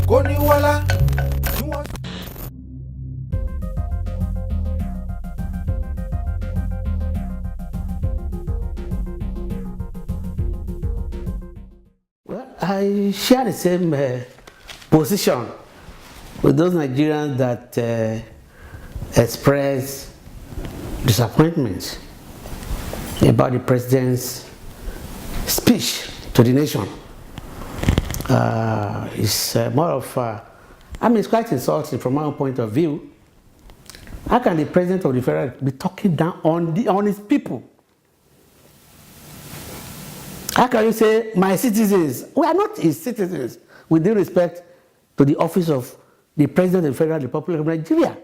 Koniwala. Well, I share the same position with those Nigerians that express disappointment about the president's speech to the nation. It's more of, I mean, it's quite insulting from my own point of view. How can the president of the federal be talking down on his people? How can you say, my citizens? We are not his citizens, with due respect to the office of the President of the Federal Republic of Nigeria.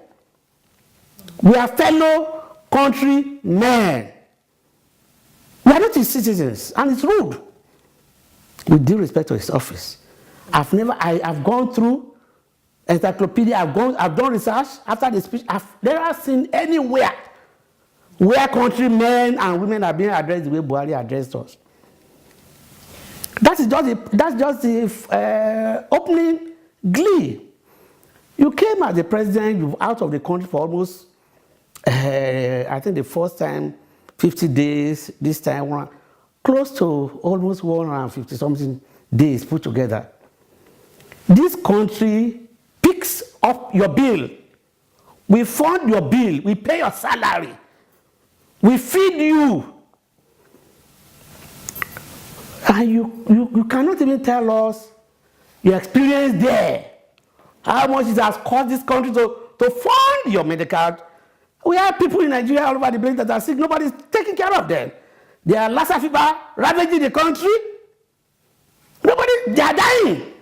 We are fellow countrymen. We are not his citizens, and it's rude. With due respect to his office. I've gone through encyclopedia, I've done research after the speech. I've never seen anywhere where countrymen and women are being addressed the way Buhari addressed us. That's just the opening glee. You came as the president out of the country for almost, I think the first time, 50 days, this time, close to almost 150 something days put together. This country picks up your bill. We fund your bill. We pay your salary. We feed you. And you cannot even tell us your experience there. How much it has cost this country to fund your medical. We have people in Nigeria all over the place that are sick. Nobody's taking care of them. They are Lassa fever ravaging the country. They are dying.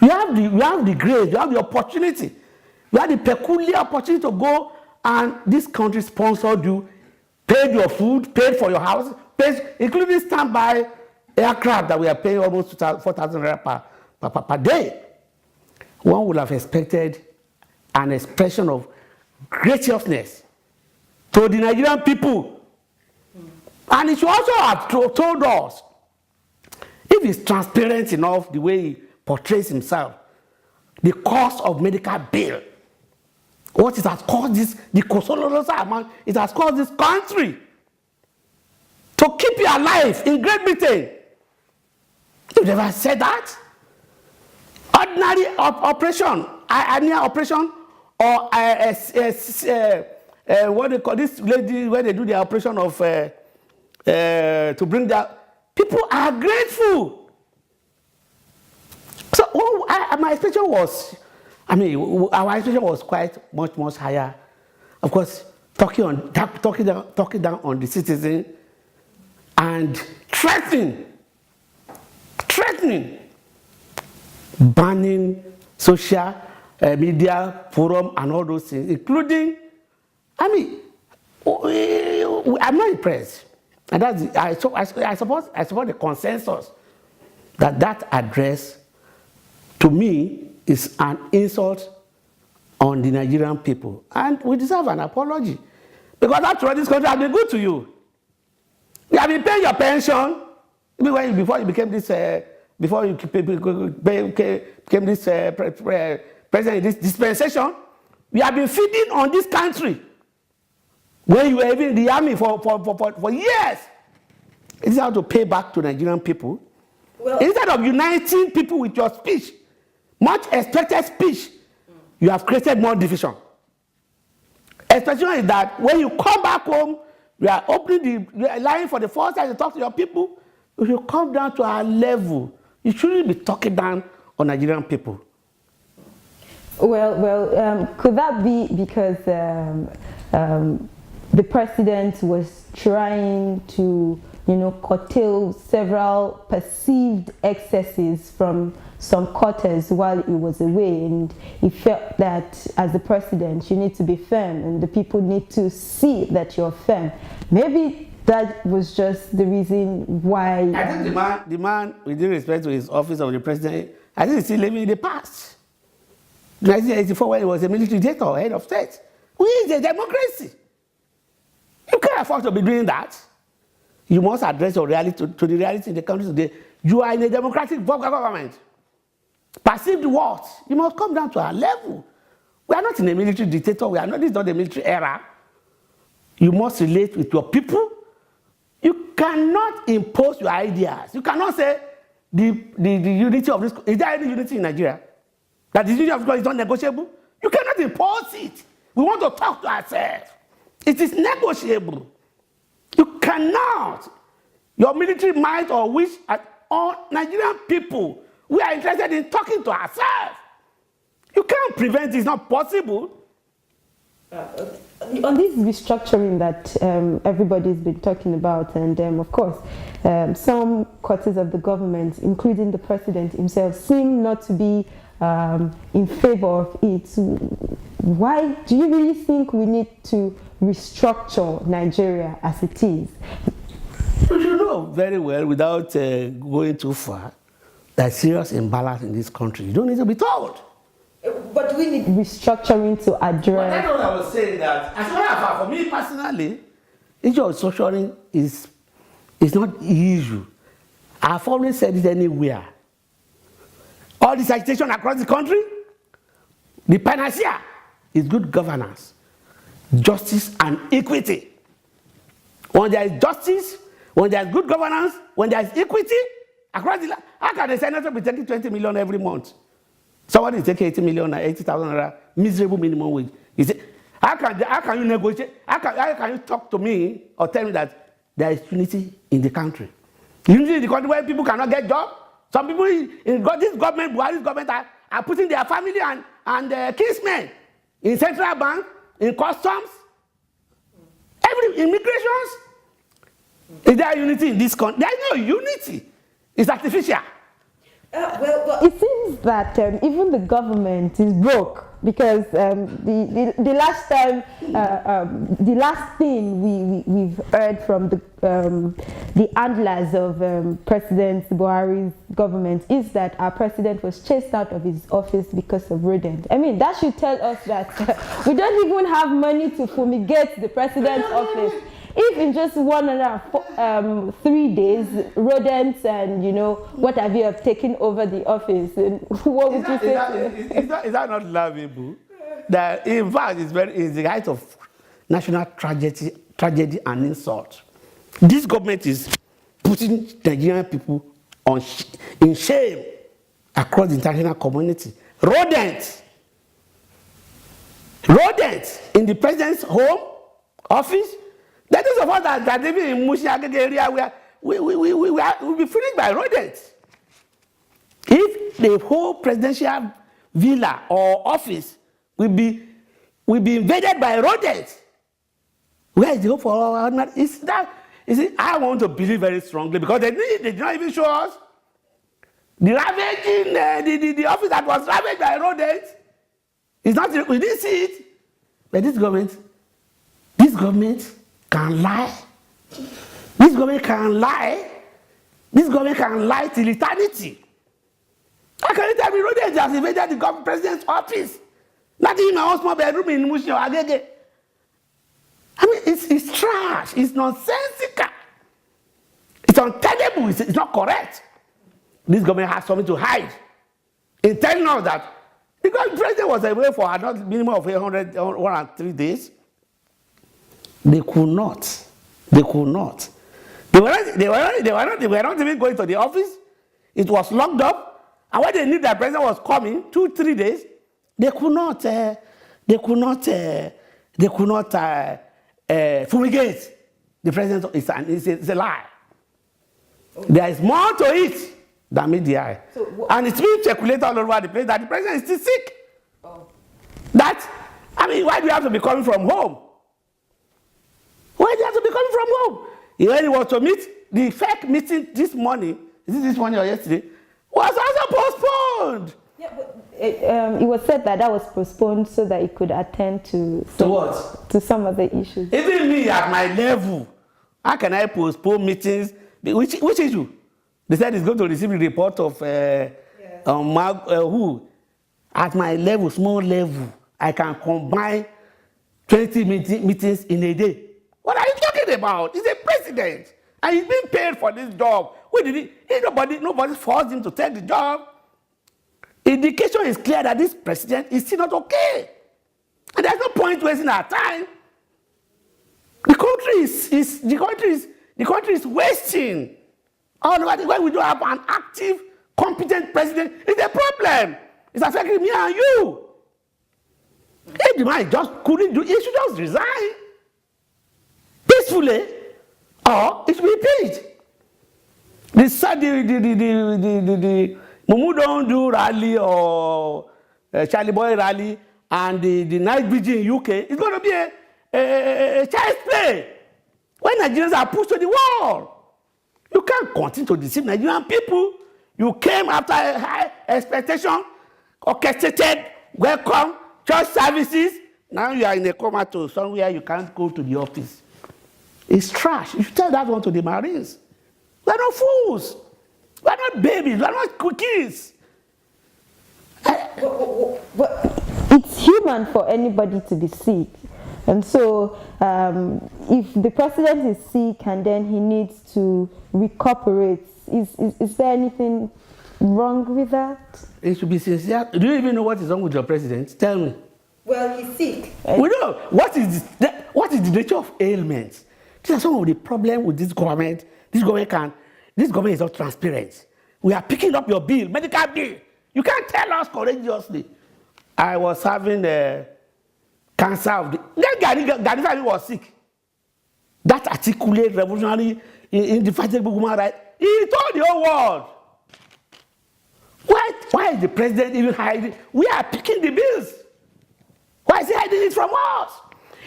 You have the grace, you have the opportunity, you have the peculiar opportunity to go and this country sponsored you, paid your food, paid for your house, paid, including standby aircraft that we are paying almost 4,000 naira per day. One would have expected an expression of graciousness to the Nigerian people. And he should also have told us, if he's transparent enough the way he portrays himself, the cost of medical bill, what it has cost the colossal amount it has cost this country to keep you alive in Great Britain. You've never said that? Ordinary operation, hernia operation, or what they call this lady where they do the operation of to bring that. People are grateful. So my expectation was, our expectation was quite much higher. Of course, talking down on the citizen and threatening, banning social media forum and all those things, including, I'm not impressed. And I support the consensus that address, to me, is an insult on the Nigerian people. And we deserve an apology. Because after all, this country has been good to you. You have been paying your pension, before you became this, president in this dispensation. We have been feeding on this country. When you were even in the army for years. It's how to pay back to Nigerian people. Well, instead of uniting people with your speech, much expected speech, you have created more division. Especially is that when you come back home, you are opening the line for the first time to talk to your people. If you come down to our level, you shouldn't be talking down on Nigerian people. Well, could that be because the president was trying to, curtail several perceived excesses from some quarters while he was away, and he felt that as the president you need to be firm and the people need to see that you're firm. Maybe that was just the reason why. I think the man, with due respect to his office of the president, I think he's still living in the past. 1984, when he was a military dictator, head of state. We is a democracy. You can't afford to be doing that. You must address your reality to the reality in the country today. You are in a democratic government. perceived what? You must come down to our level. We are not in a military dictator. This is not a military era. You must relate with your people. You cannot impose your ideas. You cannot say the unity of this. Is there any unity in Nigeria? That the unity of this country is not negotiable? You cannot impose it. We want to talk to ourselves. It is negotiable. You cannot. Your military might or wish at all Nigerian people, we are interested in talking to ourselves. You can't prevent it. It's not possible. On this restructuring that everybody's been talking about, and of course, some quarters of the government, including the president himself, seem not to be in favor of it. Why do you really think we need to restructure Nigeria as it is? You know very well, without going too far, there's serious imbalance in this country. You don't need to be told. But we need restructuring to address. Well, that's what I was saying, that as well as for me personally, issue of restructuring is not the issue. I've always said it anywhere. All this agitation across the country, the panacea is good governance, justice, and equity. When there is justice, when there is good governance, when there is equity across the land, how can the senator be taking 20 million every month? Somebody is taking 80 million or 80,000 naira, miserable minimum wage. You say, how can you negotiate? How can you talk to me or tell me that there is unity in the country? Unity in the country where people cannot get jobs? Some people in this government, Buhari's government, are putting their family and their kinsmen in central bank, in customs, immigrations. Is there unity in this country? There is no unity. It's artificial. Well, it seems that even the government is broke, because the last time, the last thing we've heard from the handlers of President Buhari's government is that our president was chased out of his office because of rodents. I mean, that should tell us that we don't even have money to fumigate the president's office. If in just 3 days, rodents and what have you have taken over the office, what would you say? Is that not laughable? That in fact it's the height of national tragedy and insult. This government is putting Nigerian people in shame across the international community. Rodents in the president's home office. That is of us that living in Mushi Agege area where we'll be finished by rodents. If the whole presidential villa or office will be invaded by rodents, where is the hope for our ordinary? I want to believe very strongly, because they did not even show us the ravaging, the office that was ravaged by rodents. We didn't see it. But this government can lie. This government can lie. This government can lie till eternity. How can you tell me rodents has invaded the president's office? Not even my own small bedroom in Mushi or Agege. I mean, it's trash. It's nonsensical. It's untenable. It's not correct. This government has something to hide in telling us that because the president was away for a minimum of 103 days. They could not. They were not even going to the office. It was locked up. And when they knew that the president was coming, 2-3 days, they could not fumigate the president. It's a lie. There is more to it than meet the eye. And it's been circulated all over the place that the president is still sick. Why do you have to be coming from home? Why do you have to be coming from home? When he was to meet, the fake meeting this morning, is it this morning or yesterday, was also postponed. Yeah, but it was said that was postponed so that he could attend to some of the issues. Even me at my level, how can I postpone meetings? Which issue? They said he's going to receive the report of who? At my level, small level, I can combine 20 meetings in a day. What are you talking about? He's a president, and he's being paid for this job. Nobody forced him to take the job. indication is clear that this president is still not okay. And there's no point wasting our time. The country is wasting. All over when we don't have an active, competent president, it's a problem. It's affecting me and you. If the man just couldn't do it, he should just resign peacefully, or it should be impeached. The Mumu don't do rally or Charlie Boy rally and the night vigil in UK, it's going to be a child's play. When Nigerians are pushed to the wall, you can't continue to deceive Nigerian people. You came after a high expectation, orchestrated, welcome, church services. Now you are in a comatose somewhere you can't go to the office. It's trash. You should tell that one to the Marines. We're not fools. We're not babies. We're not cookies. It's human for anybody to be sick. And so if the president is sick and then he needs to recuperate, is there anything wrong with that? It should be sincere. Do you even know what is wrong with your president? Tell me. Well, he's sick. We know. What is the nature of ailments? These are some of the problems with this government. This government is not transparent. We are picking up your bill, medical bill. You can't tell us courageously. I was having cancer of the... Then Gani was sick. That articulate, revolutionary, indefatigable human rights, he told the whole world. Why is the president even hiding? We are picking the bills. Why is he hiding it from us?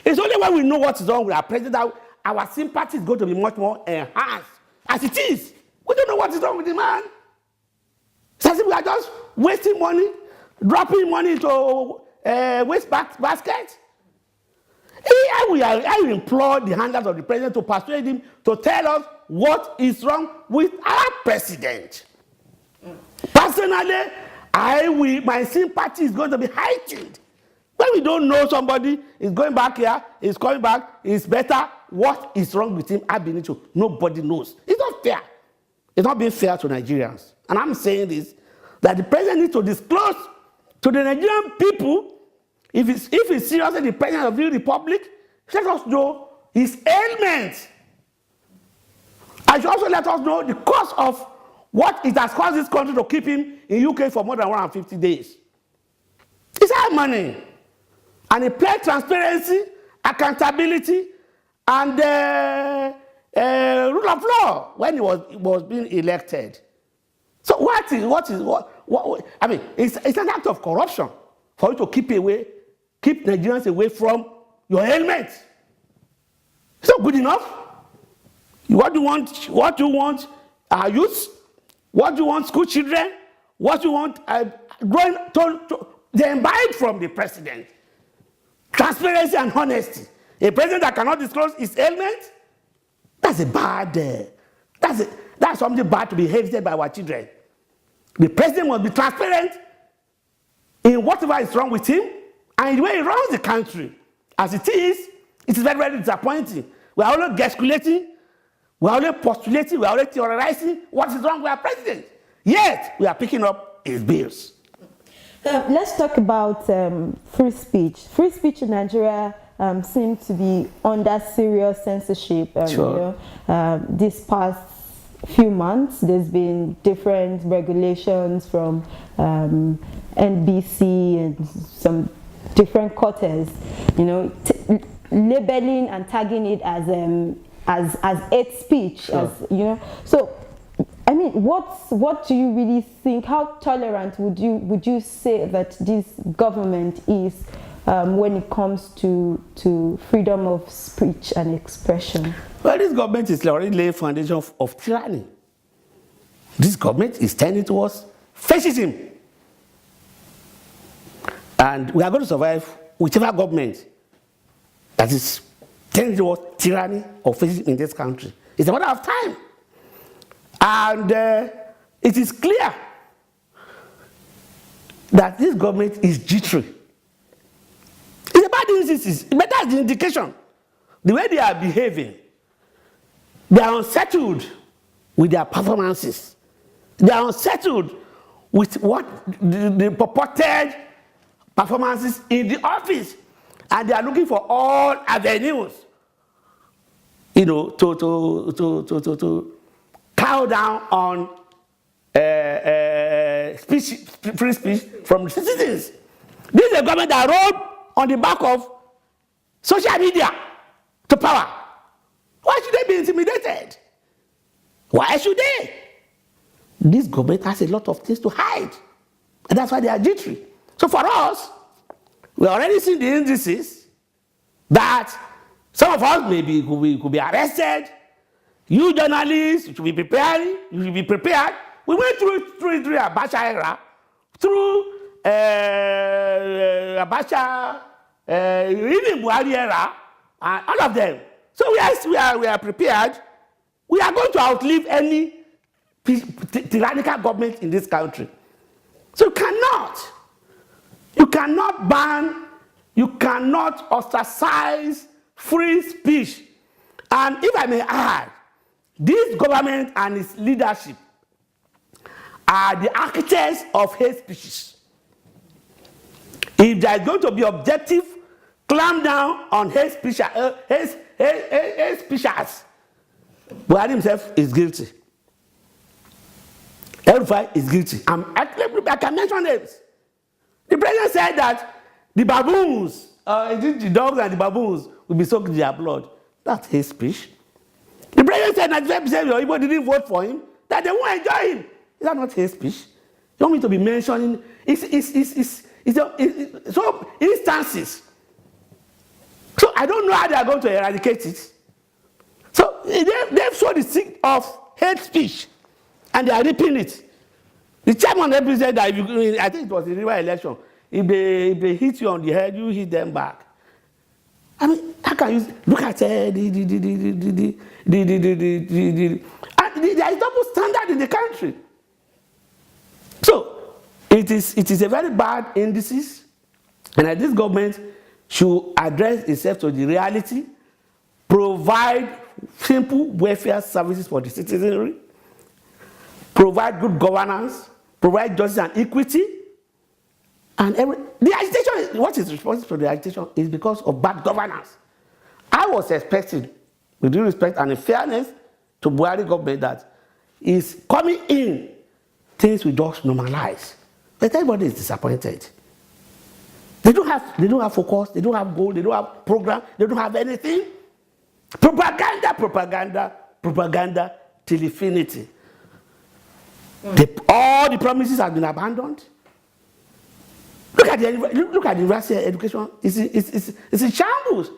It's only when we know what is wrong with our president that our sympathy is going to be much more enhanced. As it is, we don't know what is wrong with the man. It's as if we are just wasting money, dropping money into waste basket. I will implore the handlers of the president to persuade him to tell us what is wrong with our president. Personally, my sympathy is going to be heightened. When we don't know somebody is going back here, is coming back, is better, what is wrong with him? Nobody knows. It's not fair. It's not being fair to Nigerians. And I'm saying this, that the president needs to disclose to the Nigerian people, if he's seriously the president of the republic, let us know his ailments. And should also let us know the cause of what it has caused this country to keep him in UK for more than 150 days. It's our money. And he pledged transparency, accountability, and rule of law when he was being elected. So it's an act of corruption for you to keep Nigerians away from your ailments. It's not good enough. What do you want our youth? What do you want school children? What do you want they imbibe from the president? Transparency and honesty. A president that cannot disclose his ailments, that's something bad to be hated by our children. The president must be transparent in whatever is wrong with him and the way he runs the country. As it is very, very disappointing. We are only gesticulating, we are only postulating, we are only theorizing what is wrong with our president. Yet, we are picking up his bills. Let's talk about free speech. Free speech in Nigeria seems to be under serious censorship. Sure. This past few months, there's been different regulations from NBC and some different quarters, labeling and tagging it as hate speech. Sure. So. I mean, what do you really think? How tolerant would you say that this government is when it comes to freedom of speech and expression? Well, this government is already laying foundation of tyranny. This government is tending towards fascism, and we are going to survive whichever government that is tending towards tyranny or fascism in this country. It's a matter of time. And it is clear that this government is jittery. It's a bad instance, but that's the indication. The way they are behaving, they are unsettled with their performances. They are unsettled with what the purported performances in the office, and they are looking for all avenues, you know, to cow down on free speech from citizens. This is a government that rode on the back of social media to power. Why should they be intimidated? Why should they? This government has a lot of things to hide, and that's why they are jittery. So for us, we already seen the indices that some of us maybe could be arrested. You journalists, you should be preparing. You should be prepared. We went through Abacha era, through Abacha, even Buhari era, and all of them. So yes, we are prepared. We are going to outlive any tyrannical government in this country. So you cannot ban, you cannot ostracize free speech. And if I may add, this government and its leadership are the architects of hate speeches. If there is going to be objective clamp down on hate speeches, Buhari himself is guilty. El-Rufai is guilty. I can mention names. The president said that the baboons, the dogs and the baboons will be soaked in their blood. That's hate speech. The president said 95% of people didn't vote for him, that they won't enjoy him. Is that not hate speech? You want me to be mentioning so instances. So I don't know how they are going to eradicate it. So they've showed the sick of hate speech, and they are reaping it. The chairman said that I think it was the river election. If they hit you on the head, you hit them back. I mean, how can you look at there is double standard in the country. So it is a very bad indices, and this government should address itself to the reality, provide simple welfare services for the citizenry, provide good governance, provide justice and equity, and the agitation. What is responsible for the agitation is because of bad governance. I was expecting, with due respect and in fairness to Buhari government, that is coming in, things will just normalize. But everybody is disappointed. They don't have focus, they don't have goal, they don't have program, they don't have anything. Propaganda till infinity. All the promises have been abandoned. Look at the university education. It's in shambles.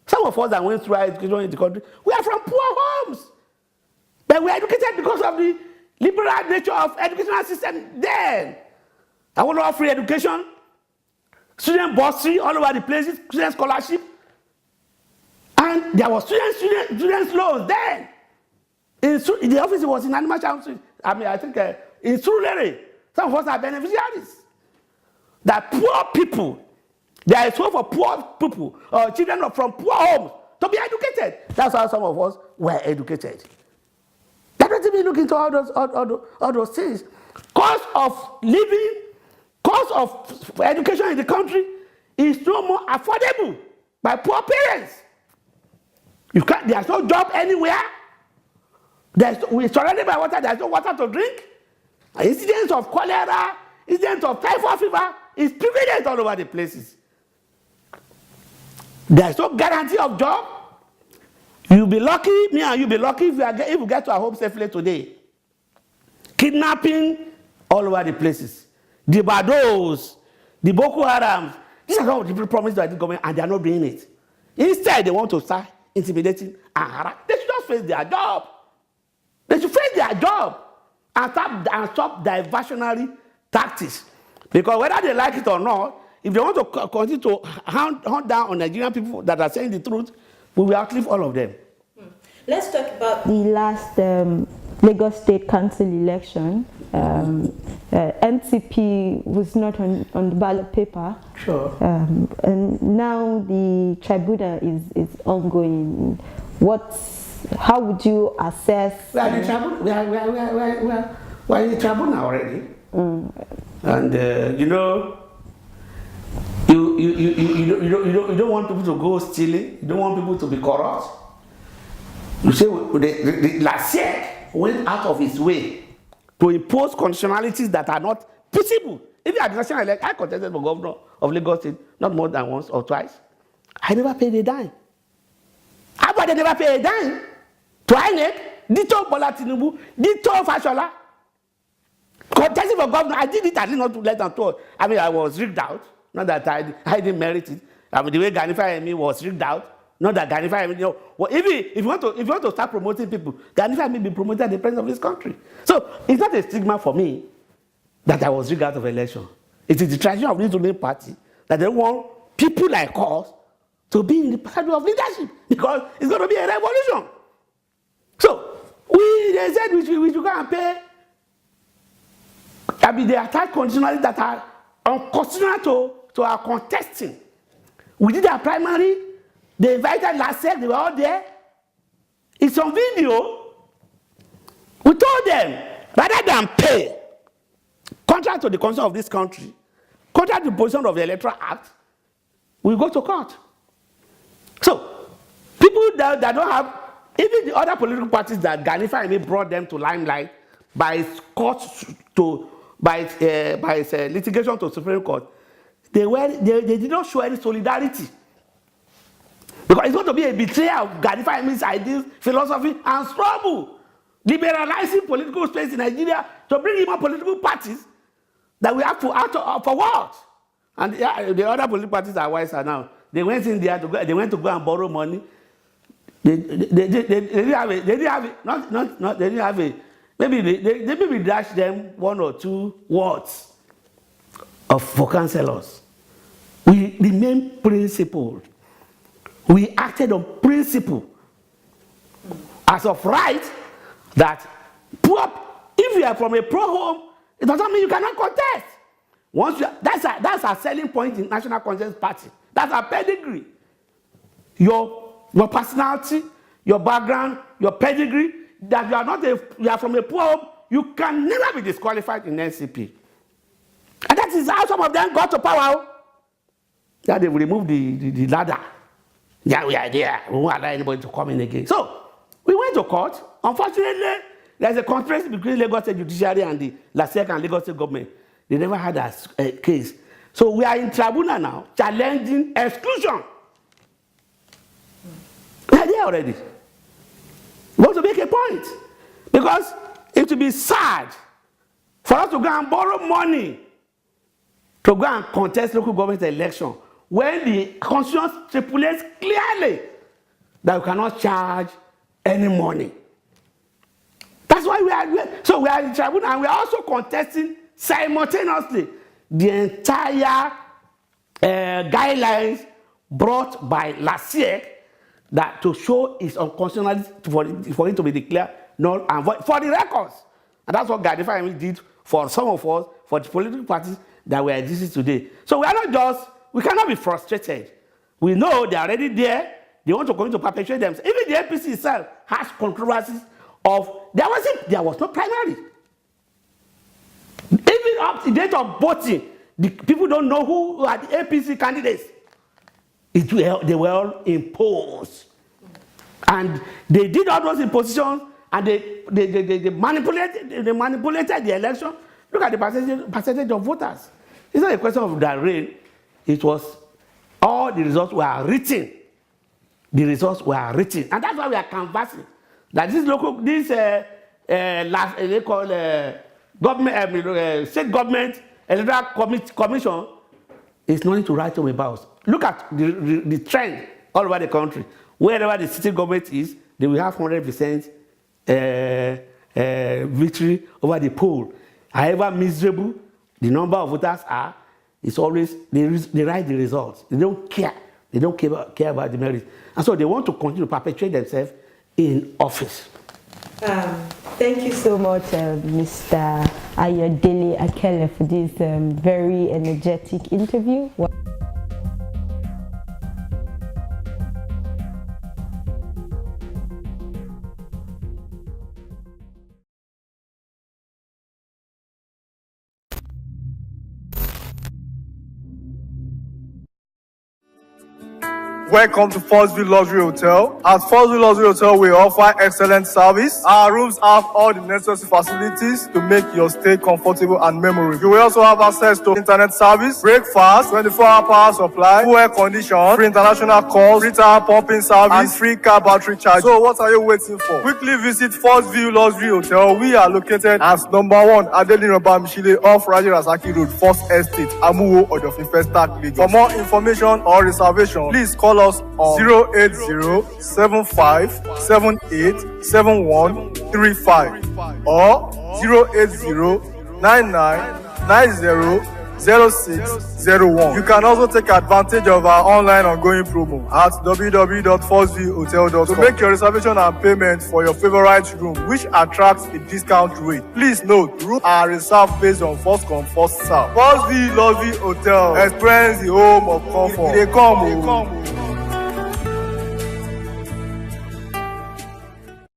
Some of us that went through our education in the country, we are from poor homes. But we are educated because of the liberal nature of educational system then. I want to offer free education, student bursary all over the places, student scholarship. And there was student loans then. The office was in Animal Shelter. I mean, I think in Surulere, some of us are beneficiaries. That poor people, there is hope for poor people, children from poor homes to be educated. That's how some of us were educated. That doesn't mean look into all those things. Cost of living, cost of education in the country is no more affordable by poor parents. There's no job anywhere. We're surrounded by water, there's no water to drink. Incidents of cholera, incidents of typhoid fever is prevalent all over the places. There's no guarantee of job. You'll be lucky, me and you'll be lucky if you get to our home safely today. Kidnapping all over the places. The Bados, the Boko Haram, these are all the people promised by the government and they are not doing it. Instead, they want to start intimidating and harass. They should just face their job. They should face their job and stop diversionary tactics. Because whether they like it or not, if they want to continue to hunt down on Nigerian people that are saying the truth, we will outlive all of them. Let's talk about the last Lagos State Council election. NCP was not on the ballot paper. Sure. And now the tribunal is ongoing. How would you assess? We are in the tribunal already. And you don't want people to go stealing. You don't want people to be corrupt. You say the Lasek went out of his way to impose conditionalities that are not feasible. Even at the national election, I contested for governor of Lagos State not more than once or twice. I never paid a dime. How about they never pay a dime to INEC? Dito Bola Tinubu, Dito Fashola. Contesting for governor, I did it at least not too less than 2. I mean, I was rigged out. Not that I didn't merit it. I mean, the way Ganifa Emi was rigged out. Not that Ganifa Emi, well, if you want to start promoting people, Ganifa Emi be promoted at the president of this country. So it's not a stigma for me that I was rigged out of election. It is the tradition of this ruling party that they want people like us to be in the position of leadership because it's going to be a revolution. So they said we should go and pay. I mean, they attach conditionalities that are unconstitutional to our contesting. We did our primary. They invited Lasek. They were all there. It's on video. We told them, rather than pay, contrary to the constitution of this country, contrary to the position of the Electoral Act, we go to court. So, people that don't have, even the other political parties that Ganifa Emi brought them to limelight by its court by its litigation to Supreme Court, they did not show any solidarity. Because it's going to be a betrayal of Ganifa Emi's ideas, philosophy, and struggle. Liberalizing political space in Nigeria to bring in more political parties that we have to act for what? And the other political parties are wiser now. They went in there they went to go and borrow money. They didn't have it. Maybe dash them 1 or 2 words for councillors. We remain principled. We acted on principle. As of right, that if you are from a pro-home, it doesn't mean you cannot contest. That's our selling point in National Consensus Party. That's our pedigree. Your personality, your background, your pedigree, that you are from a poor home, you can never be disqualified in NCP. And that is how some of them got to power. Yeah, they removed the ladder. Yeah, we are there. We won't allow anybody to come in again. So, we went to court. Unfortunately, there's a conspiracy between Lagos State Judiciary and the Lasek and Lagos State government. They never had a case. So, we are in tribunal now, challenging exclusion. We are there already. We want to make a point. Because it will be sad for us to go and borrow money to go and contest local government election when the Constitution stipulates clearly that you cannot charge any money. That's why we are in tribunal, and we are also contesting simultaneously the entire guidelines brought by Lasek that to show its unconstitutionality for it to be declared null and void for the records. And that's what Ganifa Emi did for some of us, for the political parties that we are existing today. So we cannot be frustrated. We know they are already there. They want to continue to perpetuate themselves. Even the APC itself has controversies of, there was no primary. Even up to the date of voting, the people don't know who are the APC candidates. They were all imposed. And they did all those impositions, and they manipulated the election. Look at the percentage of voters. It's not a question of the rain. It was all the results were written. The results were written. And that's why we are canvassing. That state government electoral commission is nothing to write home about. Look at the trend all over the country. Wherever the city government is, they will have 100% victory over the poll. However miserable the number of voters are, it's always, they write the results. They don't care. They don't care about the merit. And so they want to continue to perpetuate themselves in office. Thank you so much, Mr. Ayodele Akele, for this very energetic interview. Welcome to First View Luxury Hotel. At First View Luxury Hotel, we offer excellent service. Our rooms have all the necessary facilities to make your stay comfortable and memorable. You will also have access to internet service, breakfast, 24-hour power supply, full air condition, free international calls, free tire pumping service, and free car battery charge. So what are you waiting for? Quickly visit First View Luxury Hotel. We are located at number 1 Adeola off Raji Rasaki Road, First Estate, Amuwo, Odofin Festac, Lagos. For more information or reservation, please call us on 080-7578-7135 or 080-9990-0601. You can also take advantage of our online ongoing promo at www.firstviewhotel.com to make your reservation and payment for your favorite room, which attracts a discount rate. Please note, rooms are reserved based on first come, first serve. First View Luxury Hotel. Experience the home of comfort. They come.